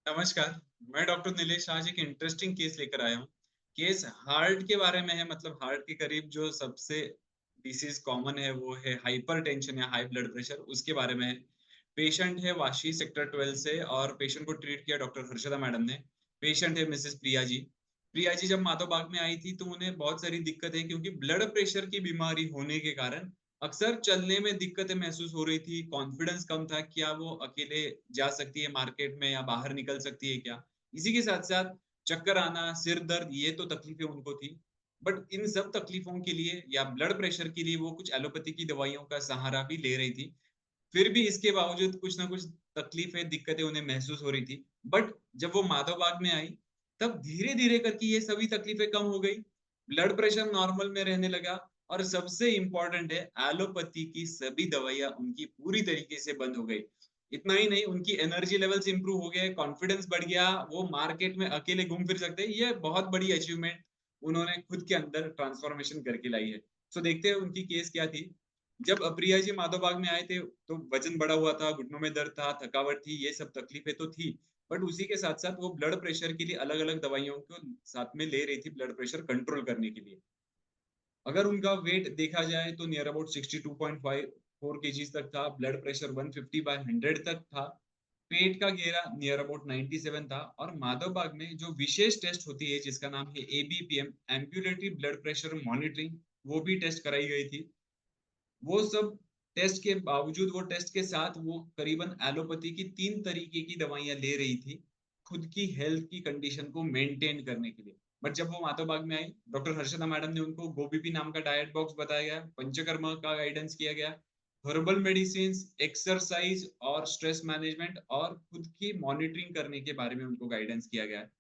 नमस्कार। मैं डॉक्टर नीलेश आज एक इंटरेस्टिंग केस लेकर आया हूँ। केस हार्ट के बारे में है, मतलब हार्ट के करीब जो सबसे डिसीज कॉमन है वो है हाइपरटेंशन या हाई ब्लड प्रेशर, उसके बारे में है। पेशेंट है वाशी सेक्टर 12 से और पेशेंट को ट्रीट किया डॉक्टर हर्षदा मैडम ने। पेशेंट है मिसेस प्रिया जी। प्रिया जी जब माधव बाग में आई थी तो उन्हें बहुत सारी दिक्कतें, क्योंकि ब्लड प्रेशर की बीमारी होने के कारण अक्सर चलने में दिक्कतें महसूस हो रही थी, कॉन्फिडेंस कम था, क्या वो अकेले जा सकती है मार्केट में या बाहर निकल सकती है क्या? इसी के साथ-साथ चक्कर आना, सिर दर्द, ये तो तकलीफें उनको थी। बट इन सब तकलीफों के लिए या ब्लड प्रेशर के लिए वो कुछ एलोपैथी की दवाइयों का सहारा भी ले रही थी। फिर भी इसके बावजूद कुछ ना कुछ तकलीफें, दिक्कतें उन्हें महसूस हो रही थी। बट जब वो माधव बाग में आई, तब धीरे-धीरे करके ये सभी तकलीफें कम हो गई। ब्लड प्रेशर नॉर्मल में रहने लगा और सबसे इम्पोर्टेंट है, एलोपैथी की सभी दवाइयाँ उनकी पूरी तरीके से बंद हो गई। इतना ही नहीं, उनकी एनर्जी लेवल्स इम्प्रूव हो गए, कॉन्फिडेंस बढ़ गया, वो मार्केट में अकेले घूम फिर सकते हैं। ये बहुत बड़ी अचीवमेंट उन्होंने खुद के अंदर ट्रांसफॉर्मेशन करके लाई है। सो देखते हैं उनकी केस क्या थी। जब प्रिया जी माधव बाग में आए थे, तो वज़न बढ़ा हुआ था, घुटनों में दर्द था, थकावट थी, ये सब तकलीफें तो थी। बट उसी के साथ-साथ वो ब्लड प्रेशर के लिए अलग-अलग दवाइयों को साथ में ले रही थी ब्लड प्रेशर कंट्रोल करने के लिए। अगर उनका वेट देखा जाए तो नियर अबाउट 62.54 केजीज़ तक था, ब्लड प्रेशर 150/100 तक था, पेट का घेरा नियर अबाउट 97 था और माधव बाग में जो विशेष टेस्ट होती है जिसका नाम है ABPM, ambulatory blood pressure monitoring, वो भी टेस्ट कराई गई थी। वो सब टेस्ट के बावजूद, वो टेस्ट के साथ वो करीबन एलोपैथी की 3 तरीके की दवाइयाँ ले रही थी, खुद की हेल्थ की कंडीशन को मेंटेन करने के लिए। बट जब वो माधव बाग में आई, डॉक्टर हर्षदा मैडम ने उनको गोबीपी नाम का डाइट बॉक्स बताया गया, पंचकर्मा का गाइडेंस किया गया, हर्बल मेडिसिन्स, एक्सरसाइज और स्ट्रेस मैनेजमेंट और खुद की मॉनिटरिंग करने के बारे में उनको गाइडेंस किया गया है।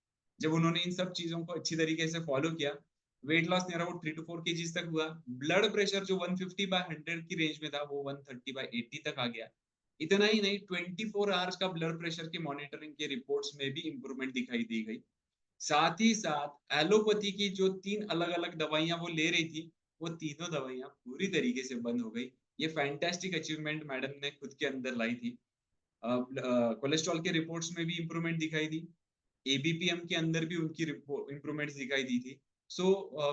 जब उन्होंने इन सब चीज़ों को अच्छी तरीके से फॉलो किया, weight loss near about 3 to 4 KGs तक हुआ। ब्लड प्रेशर जो 150/100 की रेंज में था, वो 130/80 तक आ गया। इतना ही नहीं, 24 आवर्स का ब्लड प्रेशर की मॉनिटरिंग के रिपोर्ट्स में भी इम्प्रूवमेंट दिखाई दी गई। साथ ही साथ एलोपैथी की जो 3 अलग-अलग दवाइयाँ वो ले रही थी, वो तीनों दवाइयाँ पूरी तरीके से बंद हो गई। ये फैंटास्टिक अचीवमेंट मैडम ने खुद के अंदर लाई थी। कोलेस्ट्रॉल के रिपोर्ट्स में भी इम्प्रूवमेंट दिखाई दी। एबीपीएम के अंदर भी उनकी इम्प्रूवमेंट्स दिखाई दी थी। So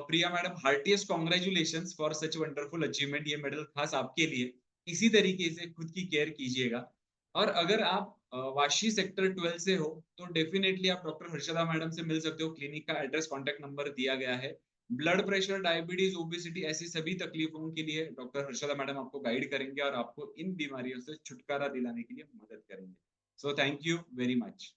Priya madam, heartiest congratulations for such wonderful achievement. ये मेडल खास आपके लिए। इसी तरीके से खुद की केयर कीजिएगा। और अगर आप वाशी सेक्टर 12 से हो, तो डेफिनिटली आप डॉक्टर हर्षदा मैडम से मिल सकते हो। क्लिनिक का एड्रेस, कॉन्टैक्ट नंबर दिया गया है। ब्लड प्रेशर, डायबिटीज, ओबेसिटी, ऐसी सभी तकलीफों के लिए डॉक्टर हर्षदा मैडम आपको गाइड करेंगे और आपको इन बीमारियों से छुटकारा दिलाने के लिए मदद करेंगे। So thank you very much.